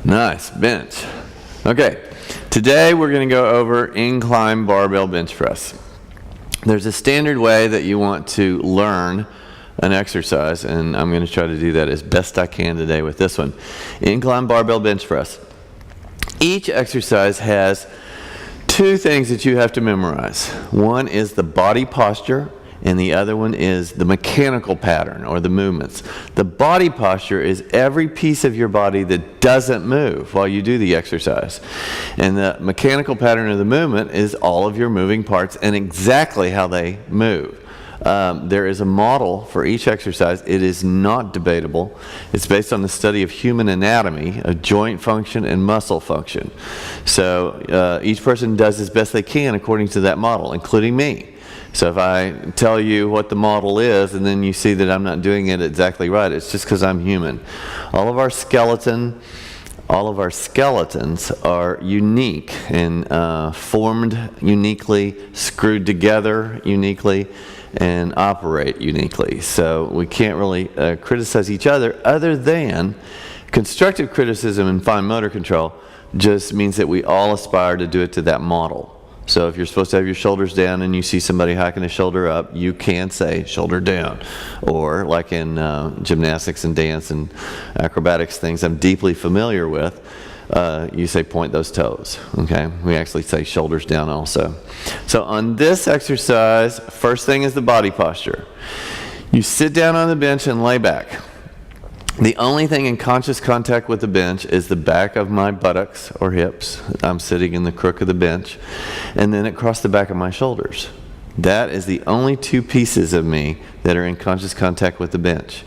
Nice, bench. Okay, today we're going to go over incline barbell bench press. There's a standard way that you want to learn an exercise, and I'm going to try to do that as best I can today with this one. Incline barbell bench press. Each exercise has two things that you have to memorize. One is the body posture, and the other one is the mechanical pattern or the movements. The body posture is every piece of your body that doesn't move while you do the exercise. And the mechanical pattern of the movement is all of your moving parts and exactly how they move. There is a model for each exercise. It is not debatable. It's based on the study of human anatomy, of joint function and muscle function. So each person does as best they can according to that model, including me. So if I tell you what the model is and then you see that I'm not doing it exactly right, it's just because I'm human. All of our skeletons are unique and formed uniquely, screwed together uniquely, and operate uniquely. So we can't really criticize each other than constructive criticism and fine motor control just means that we all aspire to do it to that model. So if you're supposed to have your shoulders down and you see somebody hiking a shoulder up, you can say shoulder down. Or like in gymnastics and dance and acrobatics, things I'm deeply familiar with, you say point those toes. Okay, we actually say shoulders down also. So on this exercise, first thing is the body posture. You sit down on the bench and lay back. The only thing in conscious contact with the bench is the back of my buttocks or hips. I'm sitting in the crook of the bench, and then across the back of my shoulders. That is the only two pieces of me that are in conscious contact with the bench.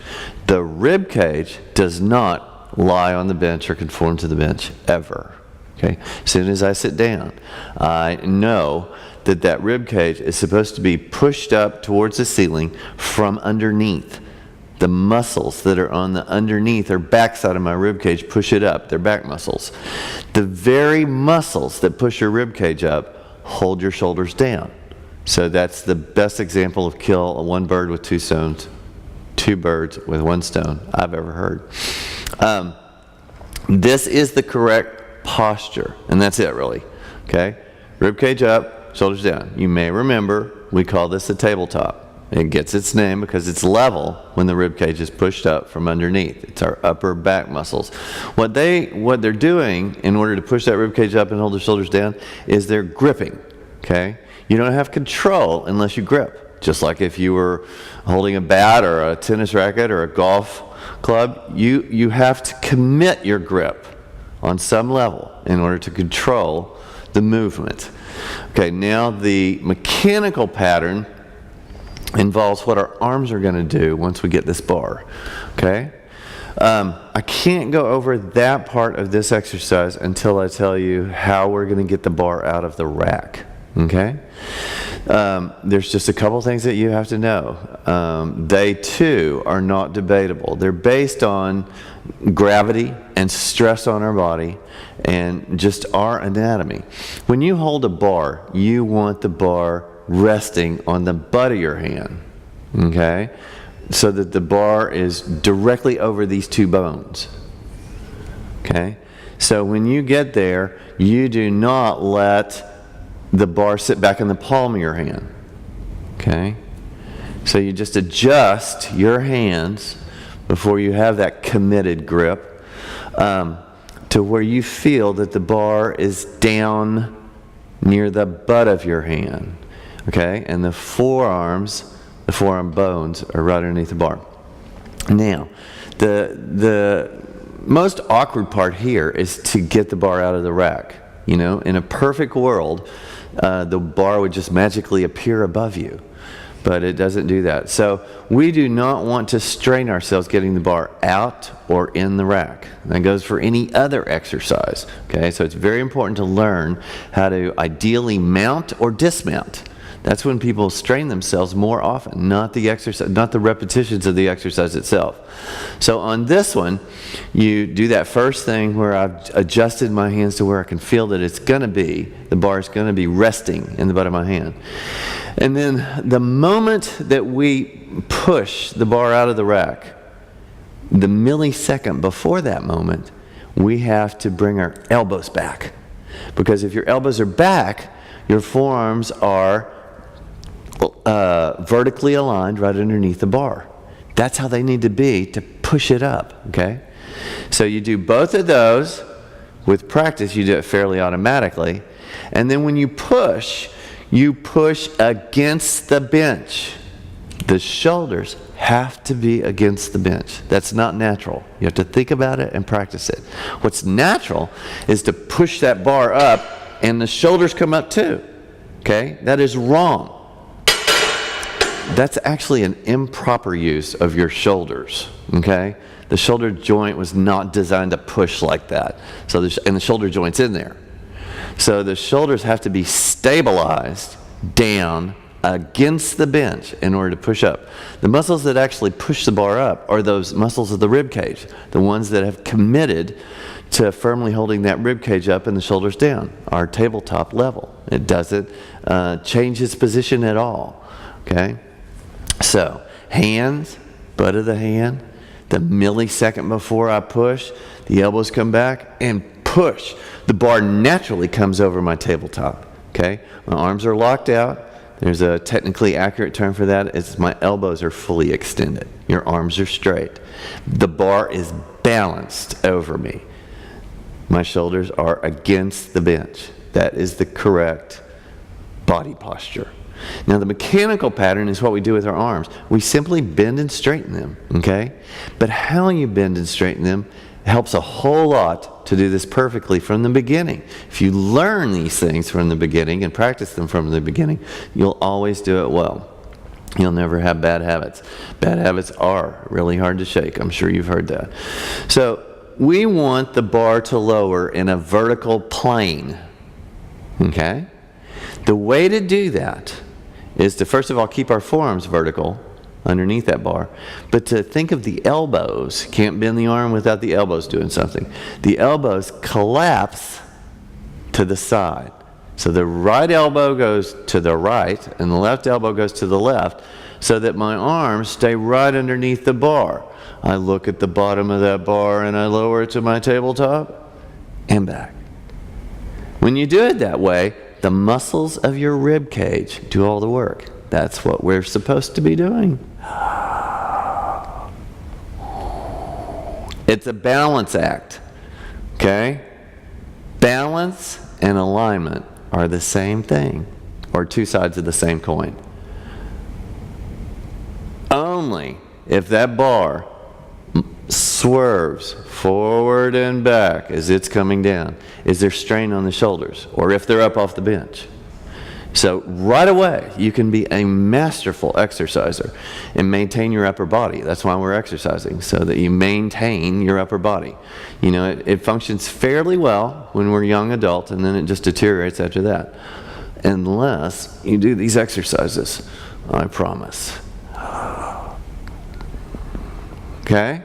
The rib cage does not lie on the bench or conform to the bench ever. Okay? As soon as I sit down, I know that that rib cage is supposed to be pushed up towards the ceiling from underneath. The muscles that are on the underneath or backside of my rib cage push it up. They're back muscles. The very muscles that push your rib cage up hold your shoulders down. So that's the best example of kill one bird with two stones, two birds with one stone I've ever heard. This is the correct posture, and that's it really. Okay, rib cage up, shoulders down. You may remember we call this a tabletop. It gets its name because it's level when the rib cage is pushed up from underneath. It's our upper back muscles. What they're doing in order to push that rib cage up and hold the shoulders down is they're gripping. Okay? You don't have control unless you grip. Just like if you were holding a bat or a tennis racket or a golf club, you have to commit your grip on some level in order to control the movement. Okay, now the mechanical pattern involves what our arms are going to do once we get this bar. Okay? I can't go over that part of this exercise until I tell you how we're going to get the bar out of the rack. Okay? There's just a couple things that you have to know. They too are not debatable. They're based on gravity and stress on our body and just our anatomy. When you hold a bar, you want the bar resting on the butt of your hand, okay? So that the bar is directly over these two bones, okay? So when you get there, you do not let the bar sit back in the palm of your hand, okay? So you just adjust your hands before you have that committed grip to where you feel that the bar is down near the butt of your hand. Okay, and the forearm bones are right underneath the bar. Now, the most awkward part here is to get the bar out of the rack. You know, in a perfect world, the bar would just magically appear above you, but it doesn't do that. So we do not want to strain ourselves getting the bar out or in the rack. That goes for any other exercise. Okay, so it's very important to learn how to ideally mount or dismount. That's when people strain themselves more often, not the exercise, not the repetitions of the exercise itself. So on this one, you do that first thing where I've adjusted my hands to where I can feel that it's going to be, the bar is going to be resting in the butt of my hand. And then the moment that we push the bar out of the rack, the millisecond before that moment, we have to bring our elbows back. Because if your elbows are back, your forearms are vertically aligned right underneath the bar. That's how they need to be to push it up, okay? So you do both of those. With practice, you do it fairly automatically. And then when you push against the bench. The shoulders have to be against the bench. That's not natural. You have to think about it and practice it. What's natural is to push that bar up and the shoulders come up too. Okay? That is wrong. That's actually an improper use of your shoulders. Okay? The shoulder joint was not designed to push like that. And the shoulder joint's in there. So the shoulders have to be stabilized down against the bench in order to push up. The muscles that actually push the bar up are those muscles of the rib cage, the ones that have committed to firmly holding that rib cage up and the shoulders down, our tabletop level. It doesn't change its position at all. Okay? So, hands, butt of the hand, the millisecond before I push, the elbows come back and push. The bar naturally comes over my tabletop. Okay? My arms are locked out. There's a technically accurate term for that. It's my elbows are fully extended. Your arms are straight. The bar is balanced over me. My shoulders are against the bench. That is the correct body posture. Now the mechanical pattern is what we do with our arms. We simply bend and straighten them, okay? But how you bend and straighten them helps a whole lot to do this perfectly from the beginning. If you learn these things from the beginning and practice them from the beginning, you'll always do it well. You'll never have bad habits. Bad habits are really hard to shake. I'm sure you've heard that. So we want the bar to lower in a vertical plane. Okay? The way to do that is to first of all keep our forearms vertical underneath that bar, but to think of the elbows. Can't bend the arm without the elbows doing something. The elbows collapse to the side. So the right elbow goes to the right and the left elbow goes to the left so that my arms stay right underneath the bar. I look at the bottom of that bar and I lower it to my tabletop and back. When you do it that way, the muscles of your rib cage do all the work. That's what we're supposed to be doing. It's a balance act. Okay? Balance and alignment are the same thing, or two sides of the same coin. Only if that bar swerves forward and back as it's coming down is there strain on the shoulders, or if they're up off the bench. So right away, you can be a masterful exerciser and maintain your upper body. That's why we're exercising, so that you maintain your upper body. You know, it functions fairly well when we're young adults, and then it just deteriorates after that. Unless you do these exercises, I promise. Okay?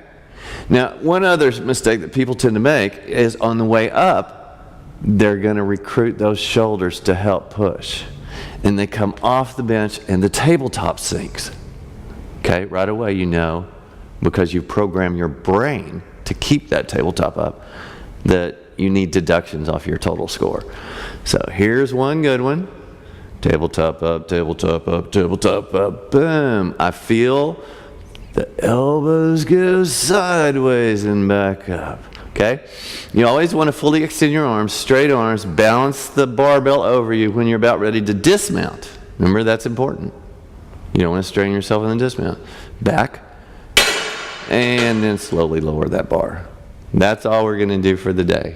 Now, one other mistake that people tend to make is on the way up, they're going to recruit those shoulders to help push. And they come off the bench and the tabletop sinks. Okay, right away you know, because you program your brain to keep that tabletop up, that you need deductions off your total score. So here's one good one. Tabletop up, tabletop up, tabletop up, boom. I feel the elbows go sideways and back up. Okay? You always want to fully extend your arms, straight arms, balance the barbell over you when you're about ready to dismount. Remember, that's important. You don't want to strain yourself in the dismount. Back, and then slowly lower that bar. That's all we're going to do for the day.